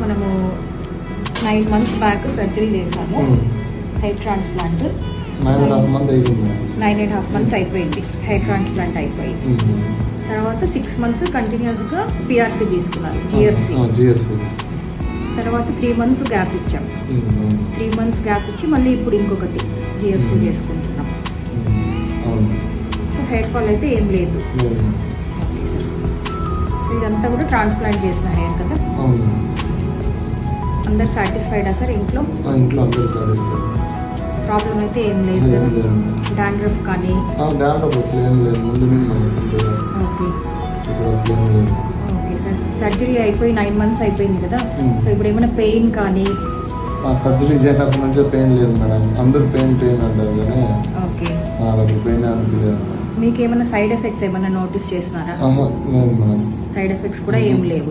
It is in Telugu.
మనము 9 months బ్యాక్ సర్జరీ చేసాము. హెయిర్ ట్రాన్స్ప్లాంట్ 9.5 months అయింది. 9.5 months అయిపోయింది హెయిర్ ట్రాన్స్ప్లాంట్ అయిపోయి. తర్వాత 6 months కంటిన్యూస్గా పిఆర్పి తీసుకున్నారు, జిఎఫ్సి. తర్వాత 3 months గ్యాప్ ఇచ్చాం. 3 months గ్యాప్ ఇచ్చి మళ్ళీ ఇప్పుడు ఇంకొకటి జిఎఫ్సి చేసుకుంటున్నాం. సో హెయిర్ ఫాల్ అయితే ఏం లేదు. సో ఇదంతా కూడా ట్రాన్స్ప్లాంట్ చేసిన హెయిర్ కదా. అందరు సాటిస్ఫైడా సార్? ఇంట్లో అందరూ సాటిస్ఫైడ్. ప్రాబ్లం అయితే ఏం లేదు కదా. డాండ్రఫ్ కానీ డాండ్రఫ్ అసలు ఏం లేదు. ముందు ఓకే ఓకే సార్. సర్జరీ అయిపోయి 9 months అయిపోయింది కదా. సో ఇప్పుడు ఏమైనా పెయిన్ కానీ? సర్జరీ చేసినప్పటి నుంచే పెయిన్ లేదు మేడం. అందరూ పెయిన్ అంటారు కానీ ఓకే నాకు పెయిన్ అనిపించలేదు. మీకు ఏమైనా సైడ్ ఎఫెక్ట్స్ ఏమైనా నోటీస్ చేస్తున్నారా? లేదు మేడం. సైడ్ ఎఫెక్ట్స్ కూడా ఏం లేవు.